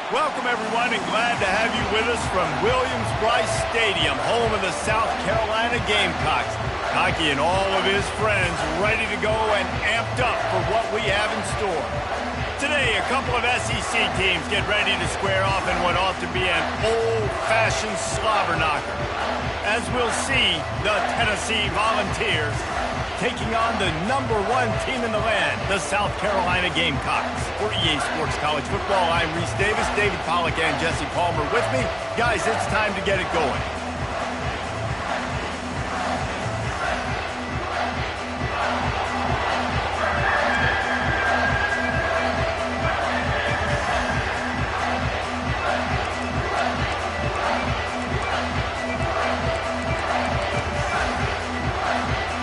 Welcome, everyone, and glad to have you with us from Williams-Brice Stadium, home of the South Carolina Gamecocks. Hockey and all of his friends ready to go and amped up for what we have in store. Today, a couple of SEC teams get ready to square off in what ought to be an old-fashioned slobber knocker. As we'll see, the Tennessee Volunteers taking on the #1 team in the land, the South Carolina Gamecocks. For EA Sports College Football, I'm Reese Davis, David Pollack, and Jesse Palmer with me. Guys, it's time to get it going.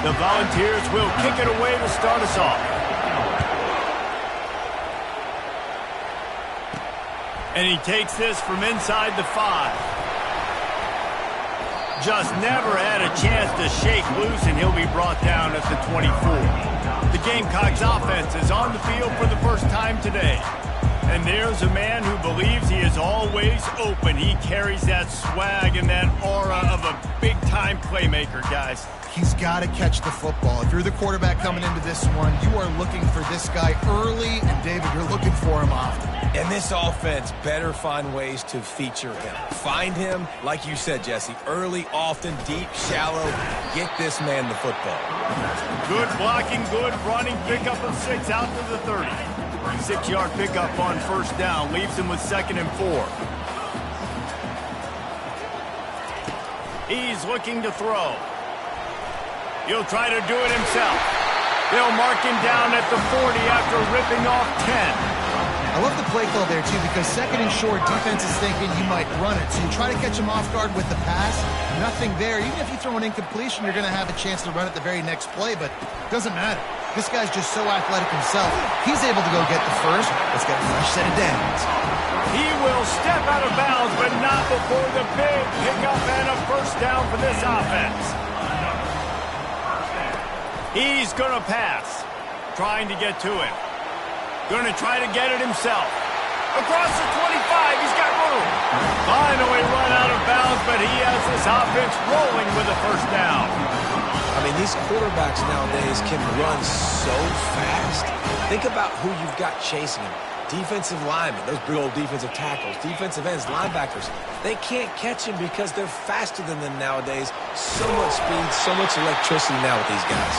The Volunteers will kick it away to start us off. And he takes this from inside the 5. Just never had a chance to shake loose, and he'll be brought down at the 24. The Gamecocks offense is on the field for the first time today. And there's a man who believes he is always open. He carries that swag and that aura of a big-time playmaker, guys. He's got to catch the football. If you're the quarterback coming into this one, you are looking for this guy early, and David, you're looking for him often. And this offense better find ways to feature him. Find him, like you said, Jesse, early, often, deep, shallow. Get this man the football. Good blocking, good running, pickup of 6 out to the 30. 6-yard pickup on first down, leaves him with 2nd and 4. He's looking to throw. He'll try to do it himself. They'll mark him down at the 40 after ripping off 10. I love the play call there, too, because 2nd and short, defense is thinking you might run it. So you try to catch him off guard with the pass. Nothing there. Even if you throw an incompletion, you're going to have a chance to run it the very next play, but it doesn't matter. This guy's just so athletic himself. He's able to go get the first. Let's get a fresh set of downs. He will step out of bounds, but not before the big pickup and a first down for this offense. He's going to pass, trying to get to him. Going to try to get it himself. Across the 25, he's got room. Finally run out of bounds, but he has this offense rolling with a first down. I mean, these quarterbacks nowadays can run so fast. Think about who you've got chasing him. Defensive linemen, those big old defensive tackles, defensive ends, linebackers. They can't catch him because they're faster than them nowadays. So much speed, so much electricity now with these guys.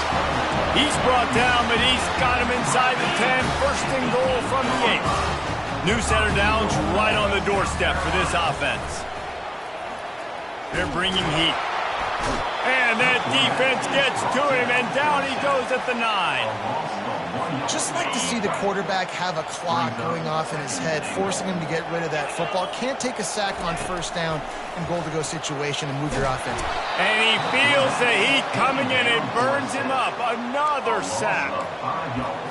He's brought down, but he's got him inside the 10. First and goal from the 8. New center downs right on the doorstep for this offense. They're bringing heat. And that defense gets to him, and down he goes at the 9. Just like to see the quarterback have a clock going off in his head, forcing him to get rid of that football. Can't take a sack on first down and goal-to-go situation and move your offense. And he feels the heat coming in. It burns him up. Another sack.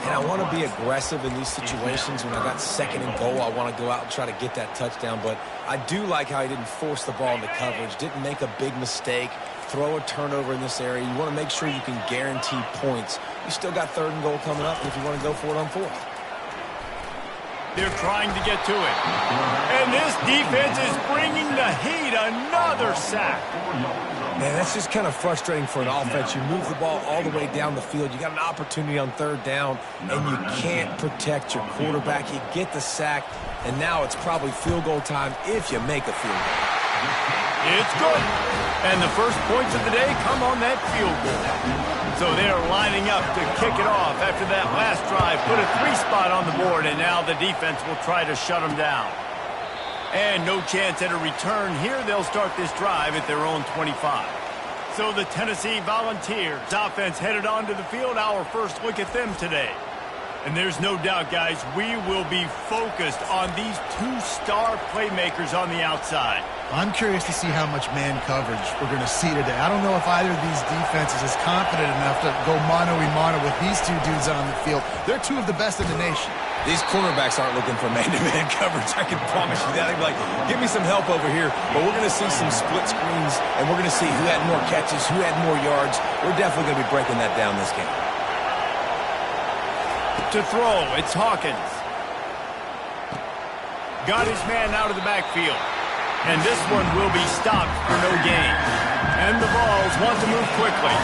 And I want to be aggressive in these situations. When I got 2nd and goal, I want to go out and try to get that touchdown. But I do like how he didn't force the ball into coverage, didn't make a big mistake, throw a turnover in this area. You want to make sure you can guarantee points. You still got 3rd and goal coming up, and if you want to go for it on 4th. They're trying to get to it. And this defense is bringing the heat. Another sack. Man, that's just kind of frustrating for an offense. You move the ball all the way down the field. You got an opportunity on 3rd down, and you can't protect your quarterback. You get the sack, and now it's probably field goal time if you make a field goal. It's good. And the first points of the day come on that field goal. So they're lining up to kick it off after that last drive. Put a 3 spot on the board, and now the defense will try to shut them down. And no chance at a return here. They'll start this drive at their own 25. So the Tennessee Volunteers offense headed onto the field. Our first look at them today. And there's no doubt, guys, we will be focused on these 2-star playmakers on the outside. I'm curious to see how much man coverage we're going to see today. I don't know if either of these defenses is confident enough to go mano-a-mano with these 2 dudes on the field. They're 2 of the best in the nation. These cornerbacks aren't looking for man-to-man coverage. I can promise you that. They'd be like, give me some help over here. But we're going to see some split screens, and we're going to see who had more catches, who had more yards. We're definitely going to be breaking that down this game. To throw, it's Hawkins. Got his man out of the backfield. And this one will be stopped for no gain. And the Vols want to move quickly.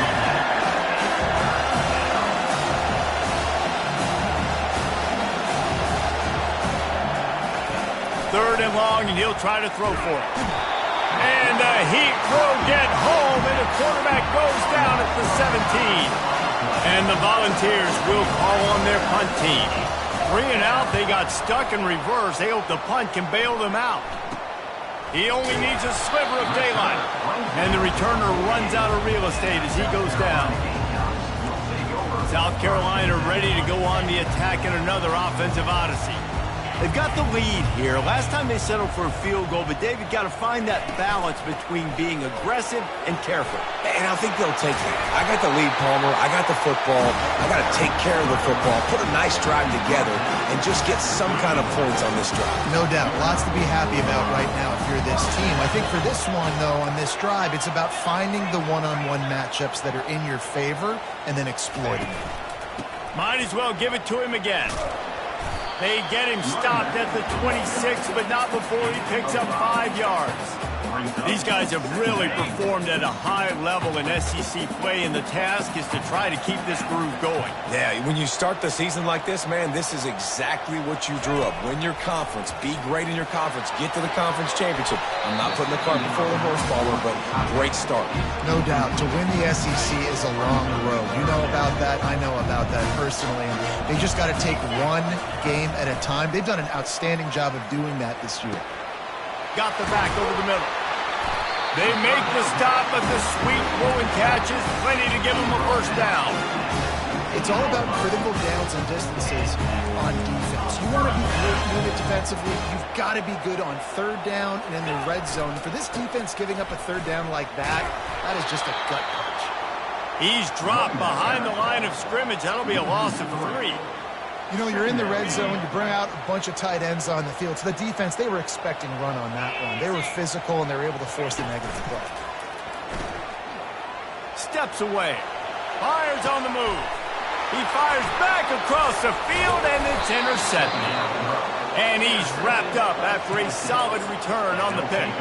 Third and long, and he'll try to throw for it. And a heat will get home, and the quarterback goes down at the 17. And the Volunteers will call on their punt team. 3 and out, they got stuck in reverse. They hope the punt can bail them out. He only needs a sliver of daylight. And the returner runs out of real estate as he goes down. South Carolina ready to go on the attack in another offensive odyssey. They've got the lead here. Last time they settled for a field goal, but David got to find that balance between being aggressive and careful. And I think they'll take that. I got the lead, Palmer. I got the football. I got to take care of the football, put a nice drive together, and just get some kind of points on this drive. No doubt. Lots to be happy about right now if you're this team. I think for this one, though, on this drive, it's about finding the one-on-one matchups that are in your favor and then exploiting them. Might as well give it to him again. They get him stopped at the 26, but not before he picks up 5 yards. These guys have really performed at a high level in SEC play, and the task is to try to keep this groove going. Yeah, when you start the season like this, man, this is exactly what you drew up. Win your conference, be great in your conference, get to the conference championship. I'm not putting the cart before the horse, Palmer, but great start. No doubt. To win the SEC is a long road. You know about that. I know about that personally. And they just got to take one game at a time. They've done an outstanding job of doing that this year. Got the back over the middle. They make the stop, but the sweet throw and catch is plenty to give them a first down. It's all about critical downs and distances on defense. You want to be great unit defensively, you've got to be good on third down and in the red zone. For this defense giving up a third down like that, that is just a gut punch. He's dropped behind the line of scrimmage. That'll be a loss of 3. You know, you're in the red zone, you bring out a bunch of tight ends on the field. So the defense, they were expecting run on that one. They were physical, and they were able to force the negative play. Steps away. Fires on the move. He fires back across the field, and it's intercepted. And he's wrapped up after a solid return on the pick.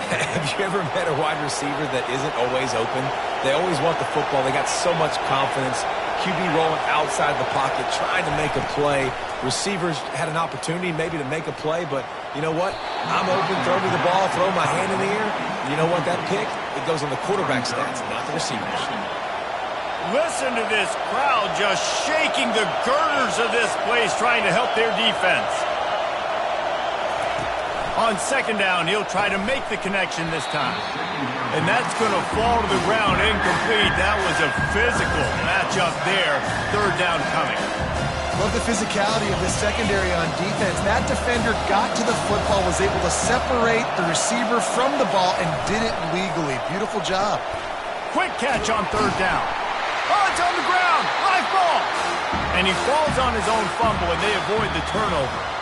Have you ever met a wide receiver that isn't always open? They always want the football. They got so much confidence. QB rolling outside the pocket, trying to make a play. Receivers had an opportunity maybe to make a play, but you know what? I'm open, throw me the ball, throw my hand in the air. You know what? That pick, it goes on the quarterback stats, not the receivers. Listen to this crowd just shaking the girders of this place, trying to help their defense. On second down, he'll try to make the connection this time. And that's going to fall to the ground incomplete. That was a physical matchup there. Third down coming. Love the physicality of the secondary on defense. That defender got to the football, was able to separate the receiver from the ball, and did it legally. Beautiful job. Quick catch on third down. Oh, it's on the ground. High ball. And he falls on his own fumble, and they avoid the turnover.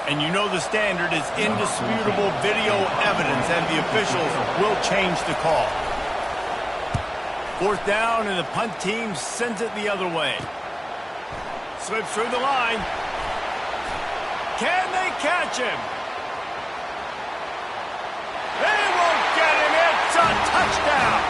And you know the standard is indisputable video evidence, and the officials will change the call. Fourth down, and the punt team sends it the other way. Slips through the line. Can they catch him? They won't get him. It's a touchdown.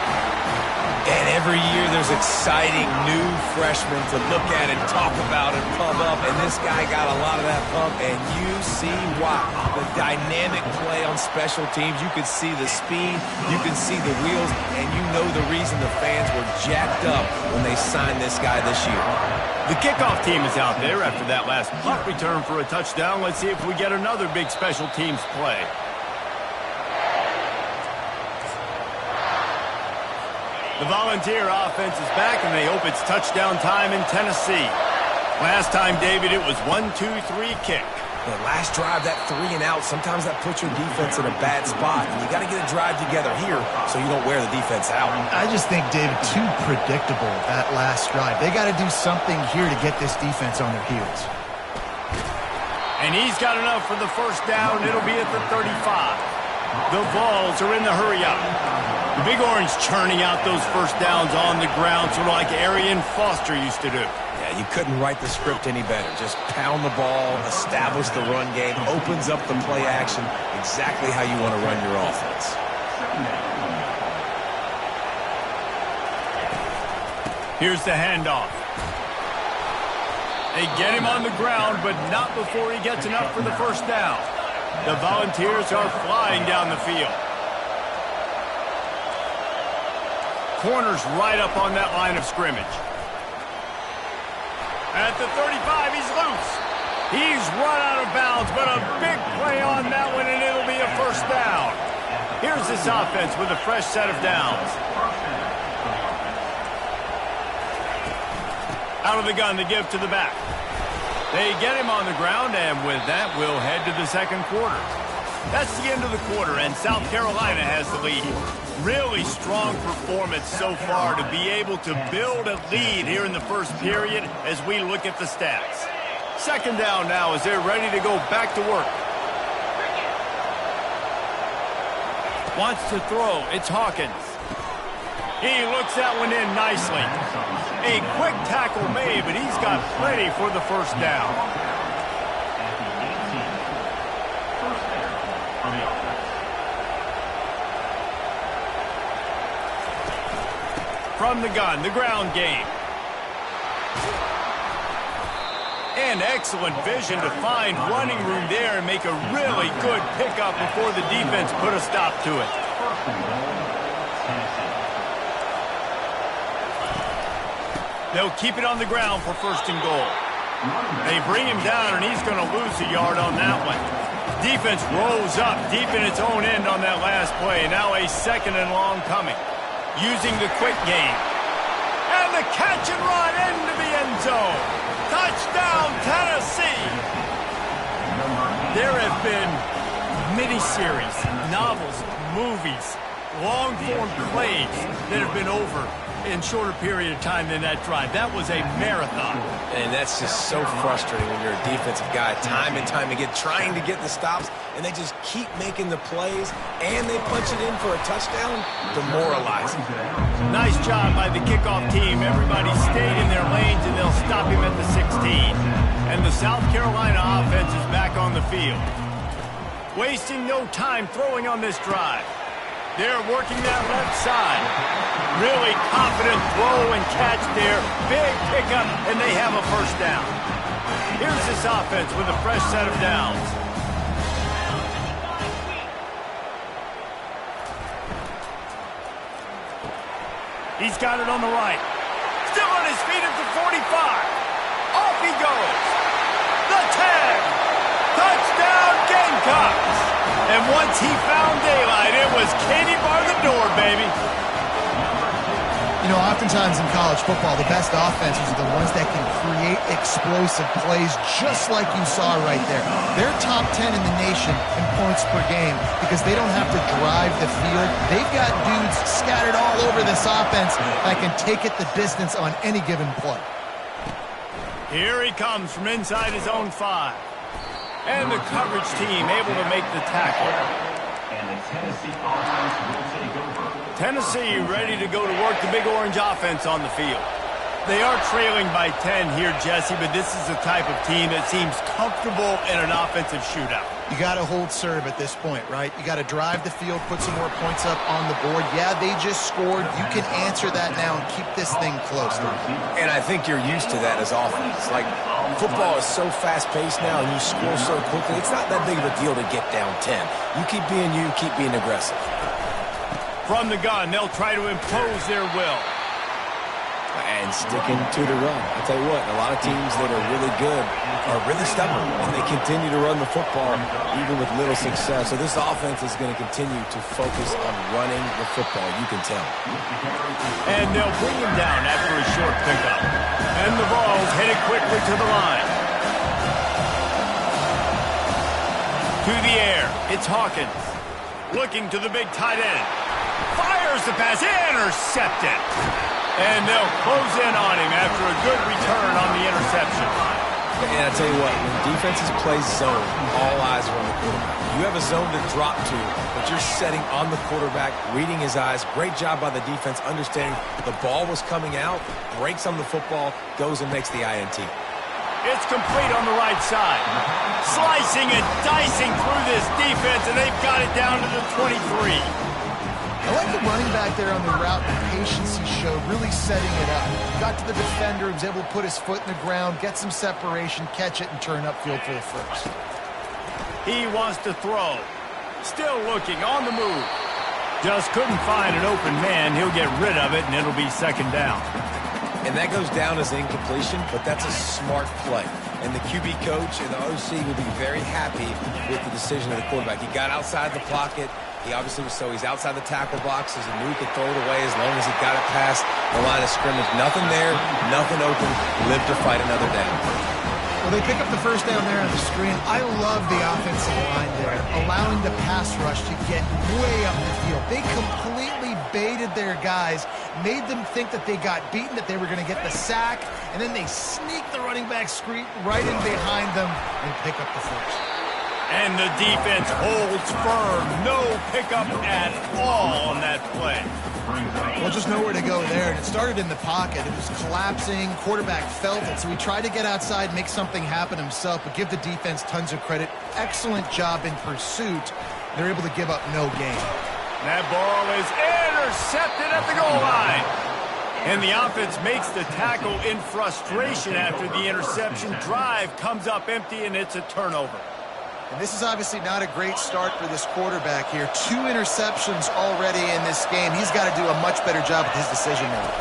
And every year there's exciting new freshmen to look at and talk about and pump up. And this guy got a lot of that pump, and you see why. The dynamic play on special teams. You can see the speed. You can see the wheels. And you know the reason the fans were jacked up when they signed this guy this year. The kickoff team is out there after that last punt return for a touchdown. Let's see if we get another big special teams play. The Volunteer offense is back, and they hope it's touchdown time in Tennessee. Last time, David, it was 1-2-3 kick. The last drive, that 3 and out, sometimes that puts your defense in a bad spot. And you got to get a drive together here so you don't wear the defense out. I just think, David, too predictable, that last drive. They got to do something here to get this defense on their heels. And he's got enough for the first down. It'll be at the 35. The Vols are in the hurry-up. The Big Orange churning out those first downs on the ground, sort of like Arian Foster used to do. Yeah, you couldn't write the script any better. Just pound the ball, establish the run game, opens up the play action, exactly how you want to run your offense. Here's the handoff. They get him on the ground, but not before he gets enough for the first down. The Volunteers are flying down the field. Corner's right up on that line of scrimmage. At the 35, he's loose. He's run out of bounds, but a big play on that one, and it'll be a first down. Here's this offense with a fresh set of downs. Out of the gun to give to the back. They get him on the ground, and with that, we'll head to the second quarter. That's the end of the quarter, and South Carolina has the lead. Really strong performance so far to be able to build a lead here in the first period as we look at the stats. Second down now as they're ready to go back to work. Wants to throw. It's Hawkins. He looks that one in nicely. A quick tackle made, but he's got plenty for the first down. From the gun, the ground game. And excellent vision to find running room there and make a really good pickup before the defense put a stop to it. They'll keep it on the ground for first and goal. They bring him down, and he's going to lose a yard on that one. Defense rolls up deep in its own end on that last play. Now a second and long coming. Using the quick game. And the catch and run into the end zone. Touchdown, Tennessee. There have been miniseries, novels, movies, long-form plays that have been over in shorter period of time than that drive. That was a marathon. And that's just so frustrating when you're a defensive guy, time and time again, trying to get the stops, and they just keep making the plays, and they punch it in for a touchdown. Demoralizing. Nice job by the kickoff team. Everybody stayed in their lanes, and they'll stop him at the 16. And the South Carolina offense is back on the field. Wasting no time throwing on this drive. They're working that left side. Really confident throw and catch there. Big pickup, and they have a first down. Here's this offense with a fresh set of downs. He's got it on the right. Still on his feet at the 45. Off he goes. The 10. Touchdown, Gamecocks. And once he found daylight, it was Katie bar the door, baby. You know, oftentimes in college football, the best offenses are the ones that can create explosive plays just like you saw right there. They're top 10 in the nation in points per game because they don't have to drive the field. They've got dudes scattered all over this offense that can take it the distance on any given play. Here he comes from inside his own 5. And the coverage team able to make the tackle. And the Tennessee offense will take over. Tennessee ready to go to work the Big Orange offense on the field. They are trailing by 10 here, Jesse, but this is the type of team that seems comfortable in an offensive shootout. You got to hold serve at this point, right? You got to drive the field, put some more points up on the board. Yeah, they just scored. You can answer that now and keep this thing close. And I think you're used to that as offense. Like, football is so fast-paced now, and you score so quickly. It's not that big of a deal to get down 10. You keep being aggressive. From the gun, they'll try to impose their will. And sticking to the run. I'll tell you what, a lot of teams that are really good are really stubborn, and they continue to run the football even with little success. So this offense is going to continue to focus on running the football, you can tell. And they'll bring him down after a short pickup. And the ball's headed quickly to the line. To the air, it's Hawkins. Looking to the big tight end. Fires the pass, intercepted. And they'll close in on him after a good return on the interception. And I tell you what, when defenses play zone, all eyes are on the quarterback. You have a zone to drop to, but you're setting on the quarterback, reading his eyes. Great job by the defense, understanding the ball was coming out, breaks on the football, goes and makes the INT. It's complete on the right side. Slicing and dicing through this defense, and they've got it down to the 23. I like the running back there on the route, the patience he showed, really setting it up. Got to the defender, was able to put his foot in the ground, get some separation, catch it, and turn upfield for the first. He wants to throw. Still looking, on the move. Just couldn't find an open man. He'll get rid of it, and it'll be second down. And that goes down as an incompletion, but that's a smart play. And the QB coach and the OC will be very happy with the decision of the quarterback. He got outside the pocket. He obviously was he's outside the tackle boxes. He knew he could throw it away as long as he got it past the line of scrimmage. Nothing there, nothing open. Live to fight another down. Well, they pick up the first down there on the screen. I love the offensive line there, allowing the pass rush to get way up the field. They completely baited their guys, made them think that they got beaten, that they were going to get the sack, and then they sneak the running back screen right in behind them and pick up the first. And the defense holds firm. No pickup at all on that play. Well, just nowhere to go there. And it started in the pocket. It was collapsing. Quarterback felt it. So he tried to get outside, make something happen himself, but give the defense tons of credit. Excellent job in pursuit. They're able to give up no gain. That ball is intercepted at the goal line. And the offense makes the tackle in frustration after the interception. Drive comes up empty, and it's a turnover. And this is obviously not a great start for this quarterback here. 2 interceptions already in this game. He's got to do a much better job with his decision making.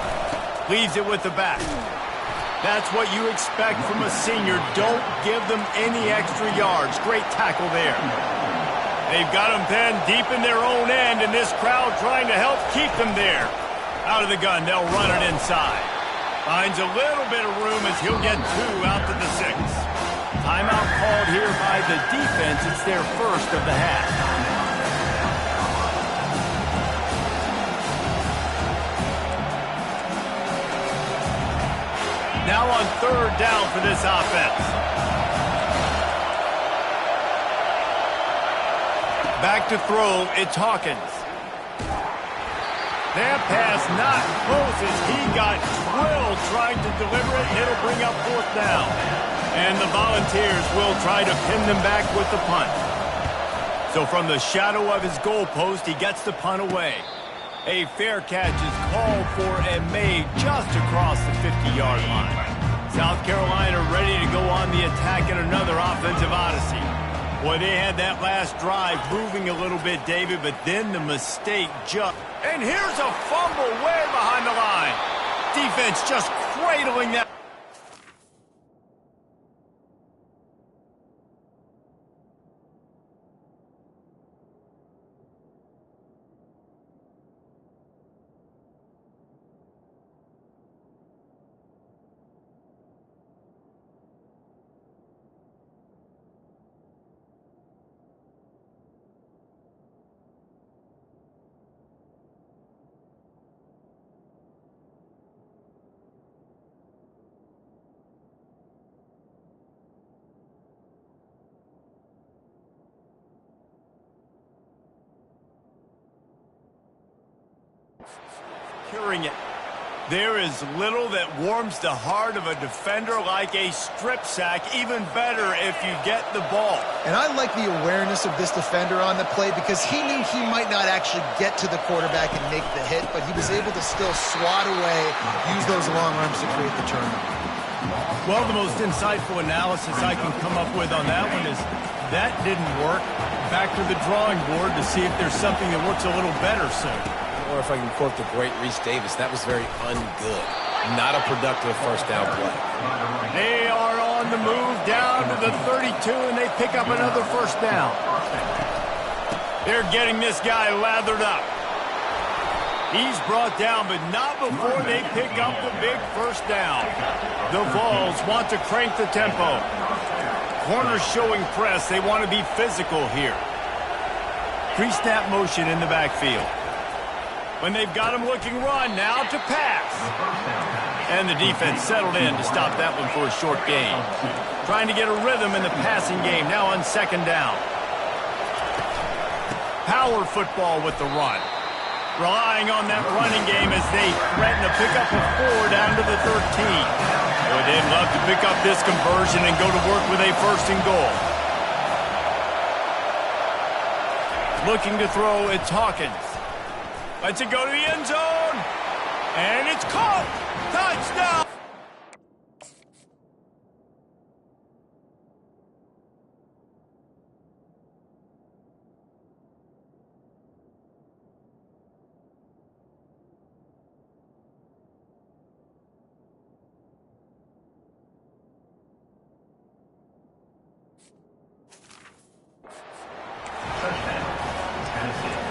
Leaves it with the back. That's what you expect from a senior. Don't give them any extra yards. Great tackle there. They've got them pinned deep in their own end, and this crowd trying to help keep them there. Out of the gun, they'll run it inside. Finds a little bit of room as he'll get 2 out to the 6. Timeout called here by the defense. It's their first of the half. Now on 3rd down for this offense. Back to throw, it's Hawkins. That pass not close as he got drilled trying to deliver it, and it'll bring up 4th down. And the Volunteers will try to pin them back with the punt. So from the shadow of his goalpost, he gets the punt away. A fair catch is called for and made just across the 50-yard line. South Carolina ready to go on the attack in another offensive odyssey. Boy, they had that last drive moving a little bit, David, but then the mistake just... And here's a fumble way behind the line. Defense just cradling that. Securing it. There is little that warms the heart of a defender like a strip sack. Even better if you get the ball. And I like the awareness of this defender on the play because he knew he might not actually get to the quarterback and make the hit, but he was able to still swat away, use those long arms to create the turnover. Well, the most insightful analysis I can come up with on that one is that didn't work. Back to the drawing board to see if there's something that works a little better soon. Or if I can quote the great Reese Davis, that was very ungood. Not a productive first down play. They are on the move down to the 32, and they pick up another first down. They're getting this guy lathered up. He's brought down, but not before they pick up the big first down. The Vols want to crank the tempo. Corners showing press. They want to be physical here. Pre-snap motion in the backfield. When they've got him looking run, now to pass. And the defense settled in to stop that one for a short gain. Trying to get a rhythm in the passing game now on second down. Power football with the run. Relying on that running game as they threaten to pick up a 4 down to the 13. Boy, they'd love to pick up this conversion and go to work with a 1st and goal. Looking to throw, it's Hawkins. Lets it go to the end zone. And it's caught. Touchdown.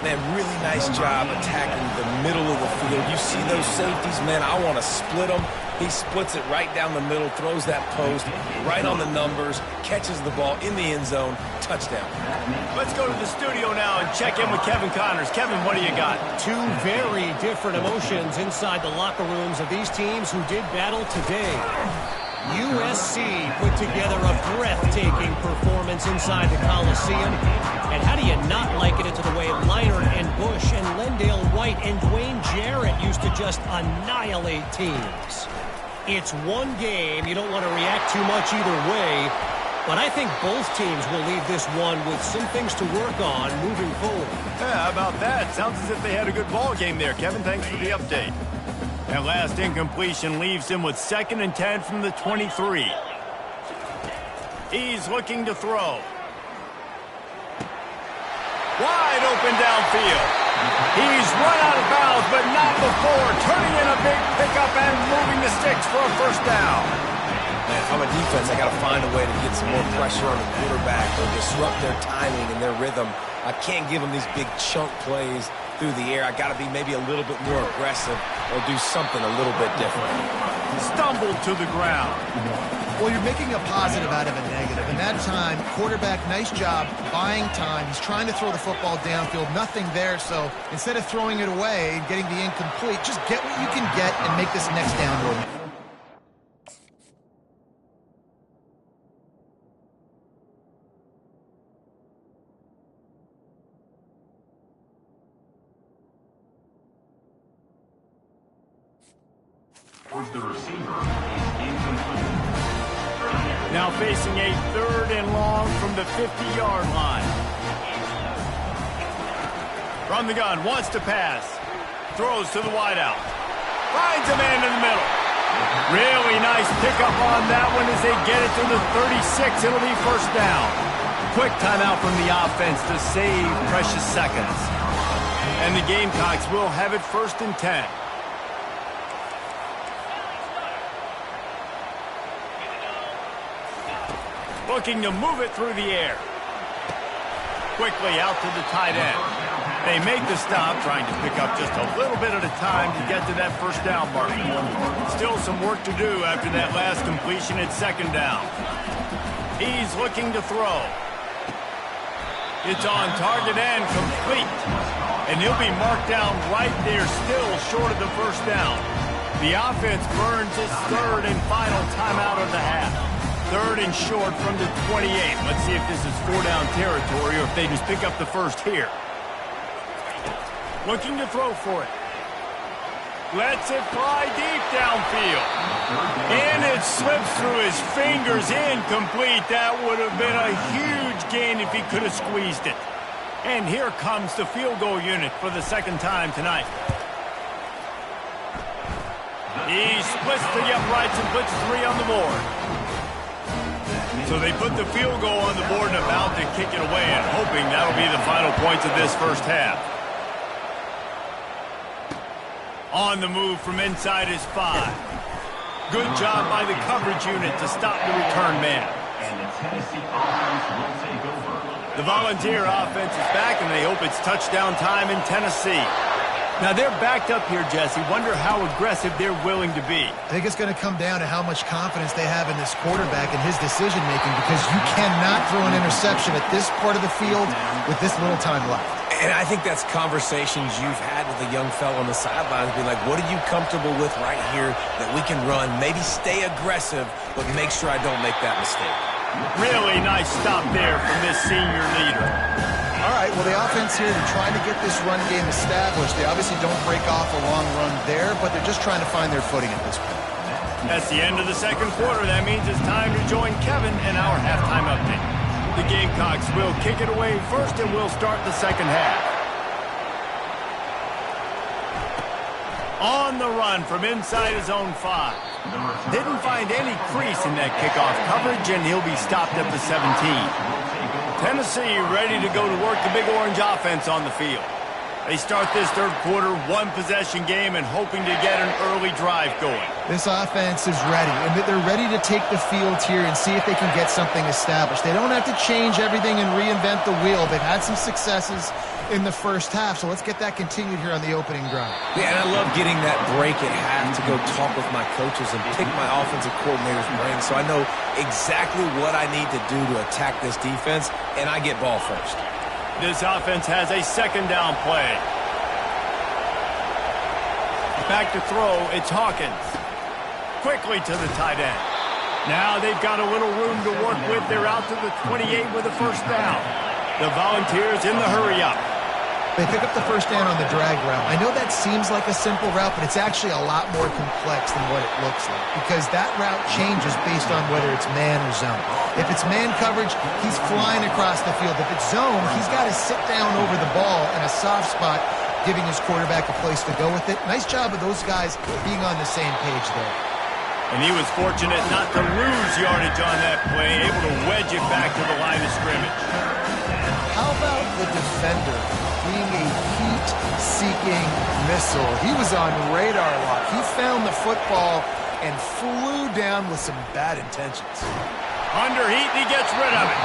Man, really nice job attacking the middle of the field. You see those safeties, man, I want to split them. He splits it right down the middle, throws that post, right on the numbers, catches the ball in the end zone, touchdown. Let's go to the studio now and check in with Kevin Connors. Kevin, what do you got? Two very different emotions inside the locker rooms of these teams who did battle today. USC put together a breathtaking performance inside the Coliseum. And how do you not like it into the way Leinart and Bush and Lendale White and Dwayne Jarrett used to just annihilate teams? It's one game. You don't want to react too much either way. But I think both teams will leave this one with some things to work on moving forward. Yeah, how about that? Sounds as if they had a good ball game there. Kevin, thanks for the update. That last incompletion leaves him with 2nd and 10 from the 23. He's looking to throw. Wide open downfield. He's run out of bounds, but not before turning in a big pickup and moving the sticks for a 1st down. Man, if I'm a defense, I got to find a way to get some more pressure on the quarterback or disrupt their timing and their rhythm. I can't give them these big chunk plays through the air. I got to be maybe a little bit more aggressive or do something a little bit different. Stumbled to the ground. Well, you're making a positive out of a negative. And that time, quarterback, nice job buying time. He's trying to throw the football downfield. Nothing there. So instead of throwing it away and getting the incomplete, just get what you can get and make this next down move. The receiver is incomplete. Now facing a 3rd and long from the 50-yard line. From the gun, wants to pass. Throws to the wideout. Finds a man in the middle. Really nice pickup on that one as they get it to the 36. It'll be 1st down. Quick timeout from the offense to save precious seconds. And the Gamecocks will have it 1st and 10. Looking to move it through the air. Quickly out to the tight end. They make the stop, trying to pick up just a little bit at a time to get to that 1st down mark. Still some work to do after that last completion at 2nd down. He's looking to throw. It's on target and complete. And he'll be marked down right there, still short of the 1st down. The offense burns its 3rd and final timeout of the half. 3rd and short from the 28. Let's see if this is 4-down territory or if they just pick up the 1st here. Looking to throw for it. Lets it fly deep downfield. And it slips through his fingers, incomplete. That would have been a huge gain if he could have squeezed it. And here comes the field goal unit for the 2nd time tonight. He splits the uprights and puts 3 on the board. So they put the field goal on the board and about to kick it away and hoping that'll be the final points of this 1st half. On the move from inside his 5. Good job by the coverage unit to stop the return man. And the Tennessee offense will take over. The Volunteer offense is back and they hope it's touchdown time in Tennessee. Now they're backed up here, Jesse. Wonder how aggressive they're willing to be. I think it's going to come down to how much confidence they have in this quarterback and his decision-making, because you cannot throw an interception at this part of the field with this little time left. And I think that's conversations you've had with a young fella on the sidelines, being like, what are you comfortable with right here that we can run? Maybe stay aggressive, but make sure I don't make that mistake. Really nice stop there from this senior leader. All right, well, the offense here, they're trying to get this run game established. They obviously don't break off a long run there, but they're just trying to find their footing at this point. That's the end of the second quarter. That means it's time to join Kevin in our halftime update. The Gamecocks will kick it away first, and we'll start the second half. On the run from inside his own 5. Didn't find any crease in that kickoff coverage, and he'll be stopped at the 17. Tennessee ready to go to work the Big Orange offense on the field. They start this third quarter one-possession game and hoping to get an early drive going. This offense is ready, and they're ready to take the field here and see if they can get something established. They don't have to change everything and reinvent the wheel. They've had some successes in the first half, so let's get that continued here on the opening drive. Yeah, and I love getting that break at half to go talk with my coaches and pick my offensive coordinator's brain so I know exactly what I need to do to attack this defense, and I get ball first. This offense has a second down play. Back to throw, it's Hawkins. Quickly to the tight end. Now they've got a little room to work with. They're out to the 28 with a first down. The Volunteers in the hurry up. They pick up the first down on the drag route. I know that seems like a simple route, but it's actually a lot more complex than what it looks like because that route changes based on whether it's man or zone. If it's man coverage, he's flying across the field. If it's zone, he's got to sit down over the ball in a soft spot, giving his quarterback a place to go with it. Nice job of those guys being on the same page there. And he was fortunate not to lose yardage on that play, able to wedge it back to the line of scrimmage. How about the defender being a heat-seeking missile? He was on radar lock. He found the football and flew down with some bad intentions. Under heat, he gets rid of it.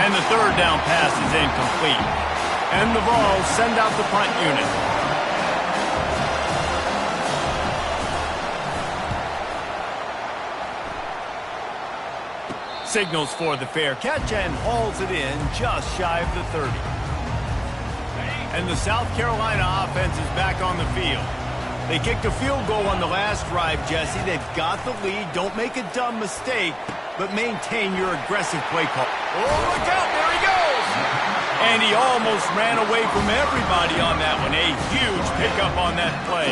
And the third down pass is incomplete. And the Vols send out the punt unit. Signals for the fair catch and hauls it in just shy of the 30. And the South Carolina offense is back on the field. They kicked a field goal on the last drive, Jesse. They've got the lead. Don't make a dumb mistake, but maintain your aggressive play call. Oh, look out. There he goes. And he almost ran away from everybody on that one. A huge pickup on that play.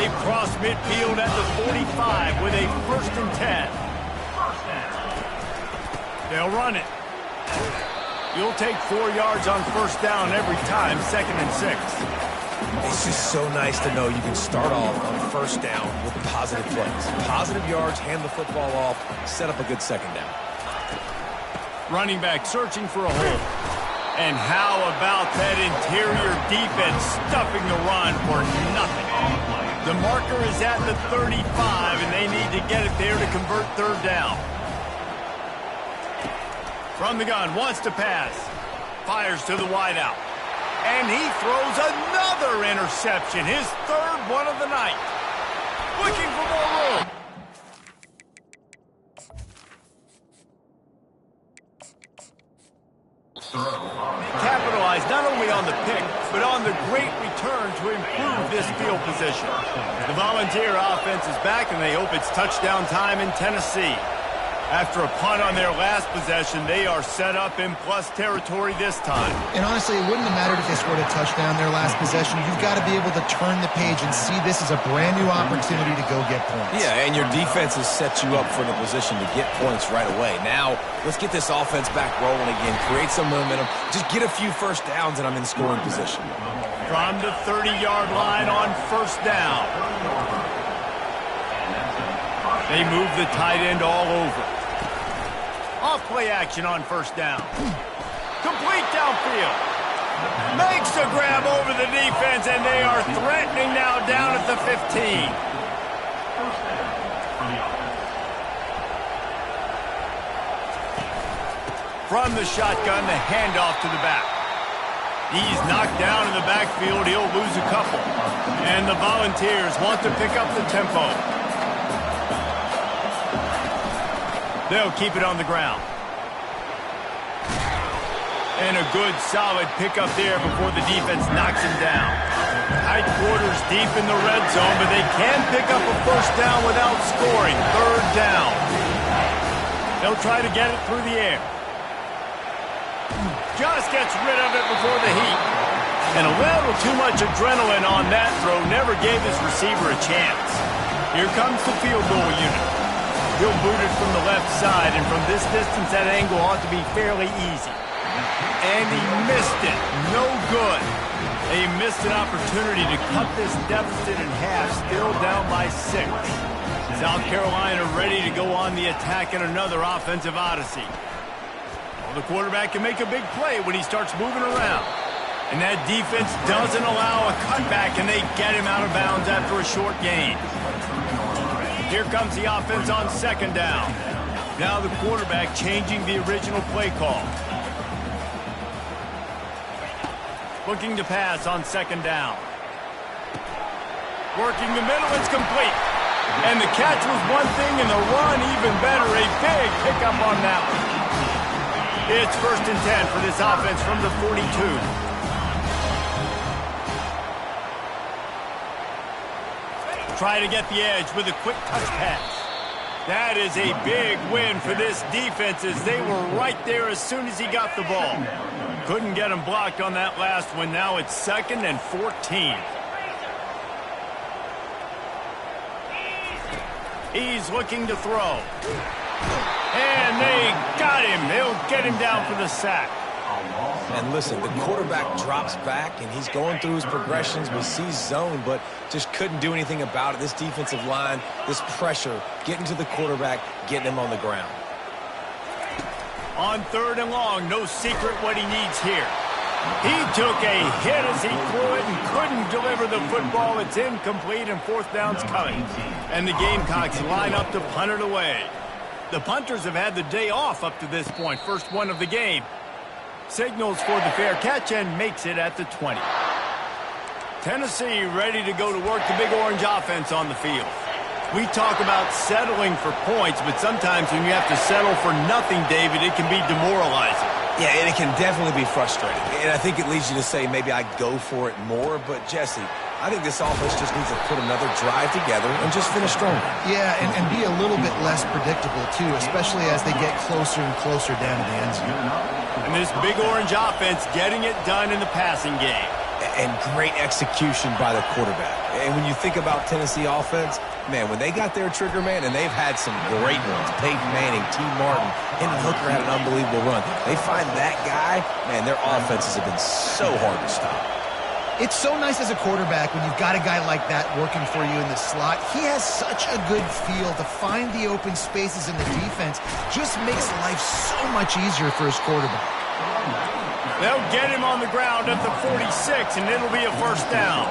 They cross midfield at the 45 with a 1st and 10. They'll run it. You'll take 4 yards on first down every time, 2nd and 6. It's just so nice to know you can start off on first down with positive plays. Positive yards, hand the football off, set up a good second down. Running back searching for a hole. And how about that interior defense stuffing the run for nothing? The marker is at the 35, and they need to get it there to convert third down. From the gun, wants to pass. Fires to the wideout. And he throws another interception, his 3rd one of the night. Looking for more room. Capitalized not only on the pick, but on the great return to improve this field position. The Volunteer offense is back, and they hope it's touchdown time in Tennessee. After a punt on their last possession, they are set up in plus territory this time. And honestly, it wouldn't have mattered if they scored a touchdown their last possession. You've got to be able to turn the page and see this as a brand new opportunity to go get points. Yeah, and your defense has set you up for the position to get points right away. Now, let's get this offense back rolling again, create some momentum, just get a few first downs, and I'm in scoring position. From the 30-yard line on first down. They move the tight end all over. Off play action on first down. Complete downfield. Makes a grab over the defense, and they are threatening now down at the 15. From the shotgun, the handoff to the back. He's knocked down in the backfield. He'll lose a couple. And the Volunteers want to pick up the tempo. They'll keep it on the ground. And a good, solid pickup there before the defense knocks him down. Tight quarters deep in the red zone, but they can pick up a first down without scoring. Third down. They'll try to get it through the air. Just gets rid of it before the heat. And a little too much adrenaline on that throw never gave his receiver a chance. Here comes the field goal unit. He'll boot it from the left side, and from this distance, that angle ought to be fairly easy. And he missed it. No good. They missed an opportunity to cut this deficit in half, still down by 6. South Carolina ready to go on the attack in another offensive odyssey. Well, the quarterback can make a big play when he starts moving around. And that defense doesn't allow a cutback, and they get him out of bounds after a short gain. Here comes the offense on second down. Now the quarterback changing the original play call. Looking to pass on second down. Working the middle, it's complete. And the catch was one thing, and the run even better. A big pickup on that one. It's 1st and 10 for this offense from the 42. Try to get the edge with a quick touch pass. That is a big win for this defense as they were right there as soon as he got the ball. Couldn't get him blocked on that last one. Now it's 2nd and 14. He's looking to throw. And they got him. They'll get him down for the sack. And listen, the quarterback drops back, and he's going through his progressions. We see zone, but just couldn't do anything about it. This defensive line, this pressure, getting to the quarterback, getting him on the ground. On 3rd and long, no secret what he needs here. He took a hit as he threw it and couldn't deliver the football. It's incomplete, and 4th down's coming. And the Gamecocks line up to punt it away. The punters have had the day off up to this point. First one of the game. Signals for the fair catch and makes it at the 20. Tennessee ready to go to work the Big Orange offense on the field. We talk about settling for points, but sometimes when you have to settle for nothing, David, it can be demoralizing. Yeah, and it can definitely be frustrating. And I think it leads you to say maybe I go for it more. But, Jesse, I think this offense just needs to put another drive together and just finish stronger. Yeah, and be a little bit less predictable, too, especially as they get closer and closer down to the end zone. And this Big Orange offense getting it done in the passing game. And great execution by the quarterback. And when you think about Tennessee offense, man, when they got their trigger man, and they've had some great ones, Peyton Manning, T. Martin, Hendon Hooker had an unbelievable run. They find that guy, man, their offenses have been so hard to stop. It's so nice as a quarterback when you've got a guy like that working for you in the slot. He has such a good feel to find the open spaces in the defense. Just makes life so much easier for his quarterback. They'll get him on the ground at the 46, and it'll be a first down.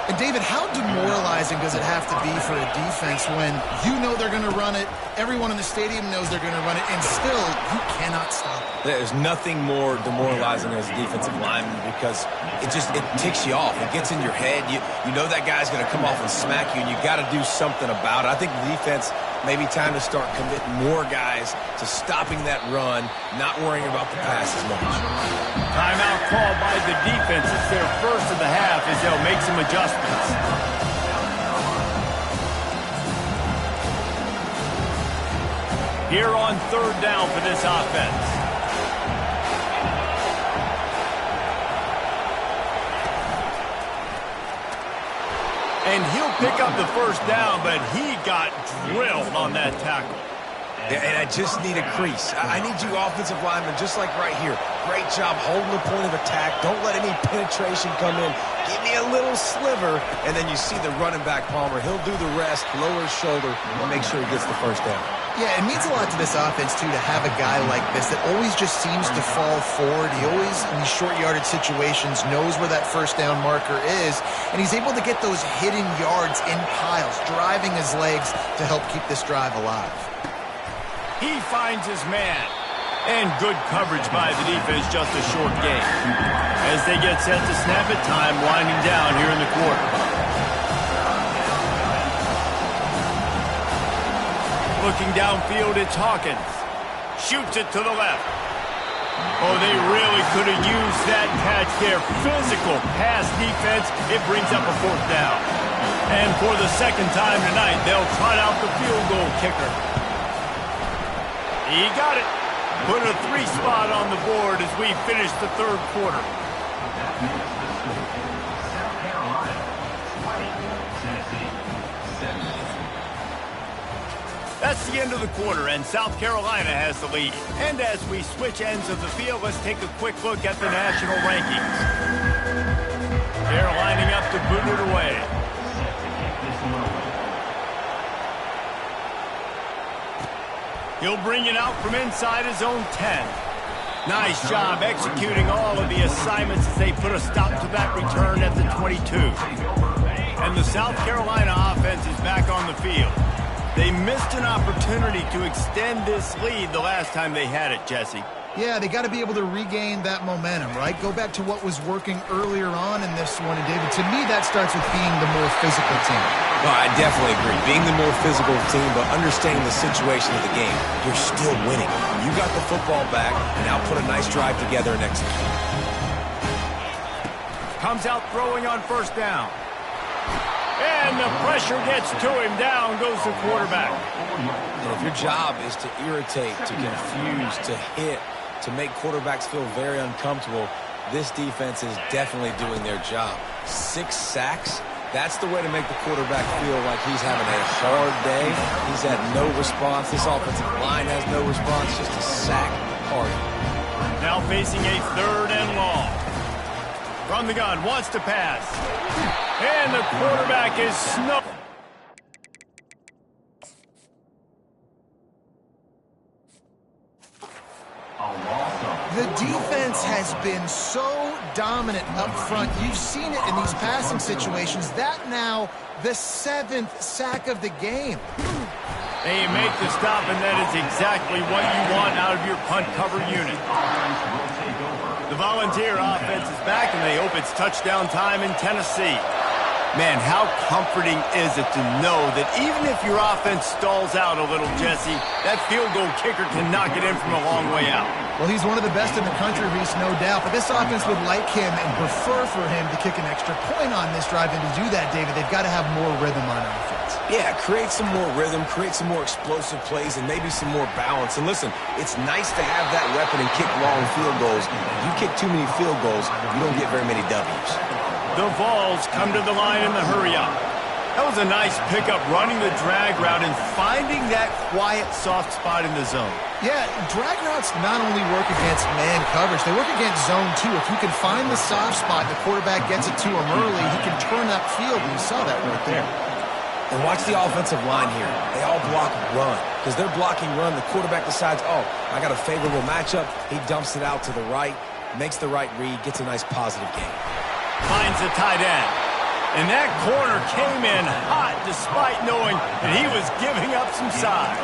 And, David, how demoralizing does it have to be for a defense when you know they're going to run it, everyone in the stadium knows they're going to run it, and still you cannot stop it? There's nothing more demoralizing as a defensive lineman because it ticks you off. It gets in your head. You know that guy's going to come off and smack you, and you got to do something about it. I think the defense maybe time to start committing more guys to stopping that run, not worrying about the pass as much. Timeout called by the defense. It's their first of the half as they'll make some adjustments. Here on 3rd down for this offense. And he'll pick up the first down, but he got drilled on that tackle. And I just need a crease. I need you offensive linemen, just like right here. Great job holding the point of attack. Don't let any penetration come in. Give me a little sliver, and then you see the running back, Palmer. He'll do the rest, lower his shoulder, and make sure he gets the first down. Yeah, it means a lot to this offense, too, to have a guy like this that always just seems to fall forward. He always, in these short yardage situations, knows where that first down marker is, and he's able to get those hidden yards in piles, driving his legs to help keep this drive alive. He finds his man. And good coverage by the defense, just a short game. As they get set to snap it, time winding down here in the quarter. Looking downfield, it's Hawkins. Shoots it to the left. Oh, they really could have used that catch there. Physical pass defense. It brings up a 4th down. And for the 2nd time tonight, they'll trot out the field goal kicker. He got it. Put a 3 spot on the board as we finish the 3rd quarter. That makes the score South Carolina 20, Tennessee 17. That's the end of the quarter, and South Carolina has the lead. And as we switch ends of the field, let's take a quick look at the national rankings. They're lining up to boot it away. Set to kick this one away. He'll bring it out from inside his own 10. Nice job executing all of the assignments as they put a stop to that return at the 22. And the South Carolina offense is back on the field. They missed an opportunity to extend this lead the last time they had it, Jesse. Yeah, they got to be able to regain that momentum, right? Go back to what was working earlier on in this one. And, David, to me, that starts with being the more physical team. No, I definitely agree. Being the more physical team, but understanding the situation of the game. You're still winning. You got the football back, and now put a nice drive together and execute. Comes out throwing on 1st down. And the pressure gets to him. Down goes the quarterback. And if your job is to irritate, to confuse, to hit, to make quarterbacks feel very uncomfortable, this defense is definitely doing their job. 6 sacks, that's the way to make the quarterback feel like he's having a hard day. He's had no response. This offensive line has no response, just a sack party. Now facing a 3rd and long. From the gun, wants to pass. And the quarterback is snuffed. The defense has been so dominant up front. You've seen it in these passing situations. That now the 7th sack of the game. They make the stop, and that is exactly what you want out of your punt cover unit. The Volunteer offense is back, and they hope it's touchdown time in Tennessee. Man, how comforting is it to know that even if your offense stalls out a little, Jesse, that field goal kicker can knock it in from a long way out. Well, he's one of the best in the country, Reese, no doubt. But this offense would like him and prefer for him to kick an extra point on this drive. And to do that, David, they've got to have more rhythm on offense. Yeah, create some more rhythm, create some more explosive plays, and maybe some more balance. And listen, it's nice to have that weapon and kick long field goals. If you kick too many field goals, you don't get very many W's. The Vols come to the line in the hurry-up. That was a nice pickup, running the drag route and finding that quiet, soft spot in the zone. Yeah, drag routes not only work against man coverage, they work against zone too. If you can find the soft spot, the quarterback gets it to him early, he can turn that field, and you saw that right there. And watch the offensive line here. They all block run. Because they're blocking run, the quarterback decides, oh, I got a favorable matchup. He dumps it out to the right, makes the right read, gets a nice positive gain. Finds the tight end. And that corner came in hot despite knowing that he was giving up some size.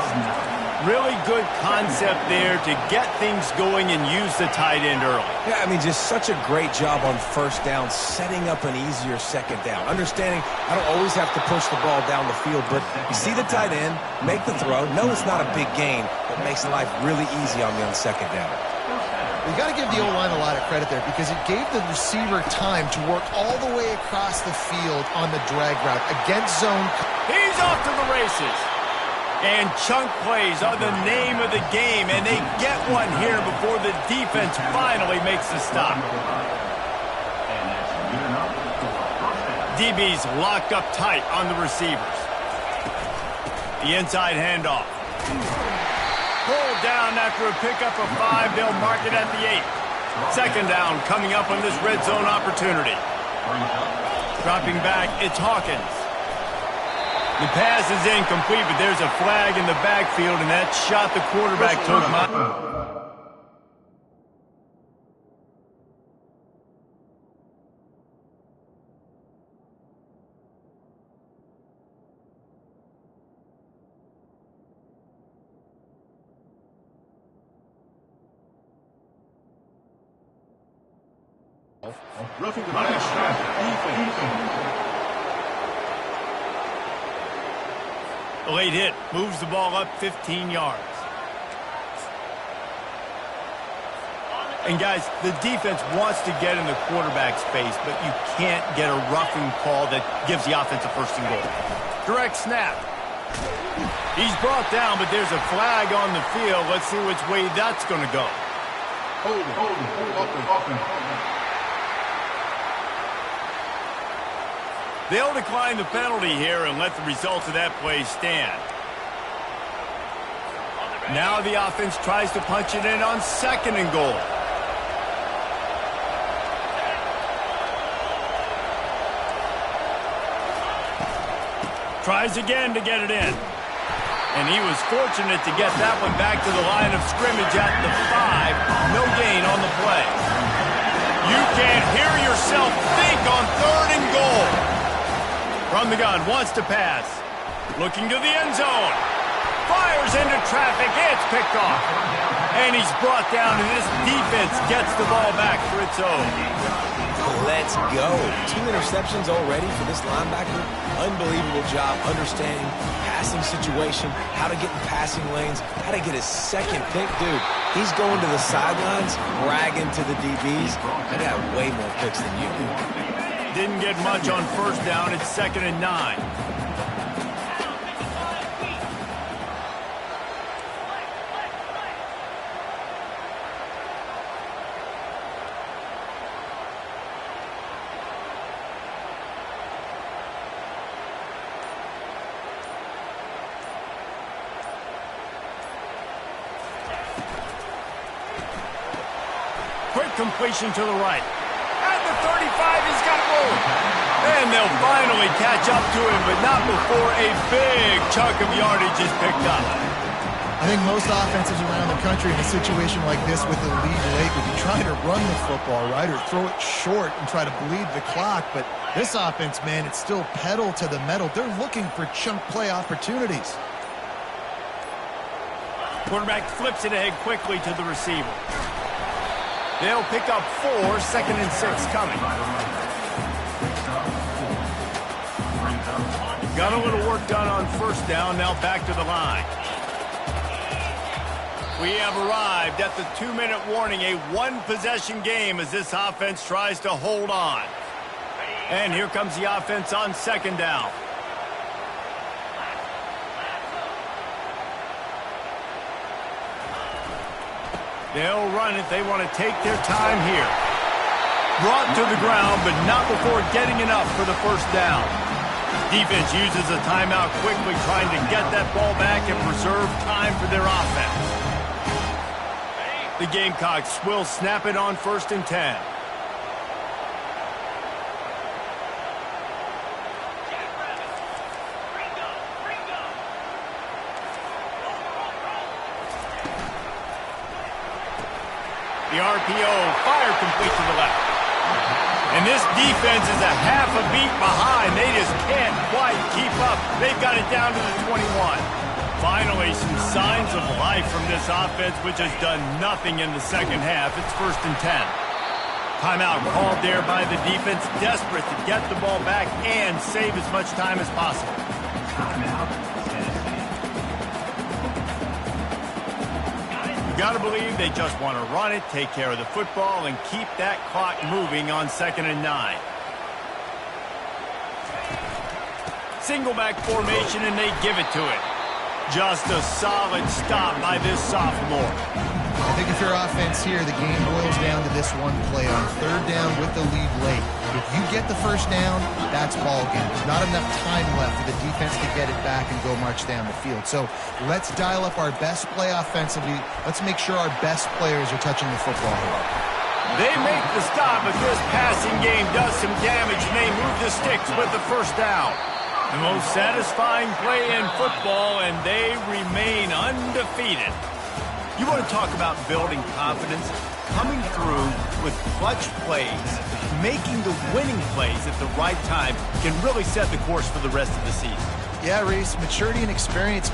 Really good concept there to get things going and use the tight end early. Yeah, I mean, just such a great job on 1st down, setting up an easier 2nd down. Understanding I don't always have to push the ball down the field, but you see the tight end, make the throw. No, it's not a big gain, but makes life really easy on me on 2nd down. You got to give the O-line a lot of credit there because it gave the receiver time to work all the way across the field on the drag route against zone. He's off to the races. And chunk plays are the name of the game, and they get one here before the defense finally makes the stop. DB's locked up tight on the receivers. The inside handoff. Pulled down after a pickup of 5. They'll mark it at the 8. 2nd down coming up on this red zone opportunity. Dropping back, it's Hawkins. The pass is incomplete, but there's a flag in the backfield, and that shot the quarterback took. Roughing the defense. A late hit moves the ball up 15 yards. And, guys, the defense wants to get in the quarterback's face, but you can't get a roughing call that gives the offense a first and goal. Direct snap. He's brought down, but there's a flag on the field. Let's see which way that's going to go. Hold it. They'll decline the penalty here and let the results of that play stand. Now the offense tries to punch it in on second and goal. Tries again to get it in. And he was fortunate to get that one back to the line of scrimmage at the 5. No gain on the play. You can't hear yourself think on third and goal. From the gun, wants to pass. Looking to the end zone. Fires into traffic. It's picked off. And he's brought down, and this defense gets the ball back for its own. Let's go. 2 interceptions already for this linebacker. Unbelievable job understanding passing situation, how to get in passing lanes, how to get his second pick. Dude, he's going to the sidelines, bragging to the DBs. I got way more picks than you do. Didn't get much on first down. It's 2nd and 9. Quick completion to the right. At the 35, he's got room. And they'll finally catch up to him, but not before a big chunk of yardage is picked up. I think most offenses around the country in a situation like this with the lead late would be trying to run the football, right, or throw it short and try to bleed the clock. But this offense, man, it's still pedal to the metal. They're looking for chunk play opportunities. Quarterback flips it ahead quickly to the receiver. They'll pick up 4, 2nd and 6 coming. Got a little work done on first down, now back to the line. We have arrived at the 2-minute warning, a one-possession game as this offense tries to hold on. And here comes the offense on 2nd down. They'll run it. They want to take their time here. Brought to the ground, but not before getting enough for the first down. Defense uses a timeout quickly, trying to get that ball back and preserve time for their offense. The Gamecocks will snap it on 1st and 10. The RPO, fire complete to the left. And this defense is a half a beat behind. They just can't quite keep up. They've got it down to the 21. Finally, some signs of life from this offense, which has done nothing in the second half. It's 1st and 10. Timeout called there by the defense, desperate to get the ball back and save as much time as possible. Got to believe they just want to run it, take care of the football, and keep that clock moving on 2nd and 9. Single back formation, and they give it to it. Just a solid stop by this sophomore. I think if your offense here, the game boils down to this one play on 3rd down with the lead late. If you get the first down, that's ball game. There's not enough time left for the defense to get it back and go march down the field. So let's dial up our best play offensively. Let's make sure our best players are touching the football here. They make the stop, but this passing game does some damage, and they move the sticks with the first down. The most satisfying play in football, and they remain undefeated. You want to talk about building confidence? Coming through with clutch plays, making the winning plays at the right time can really set the course for the rest of the season. Yeah, Reese, maturity and experience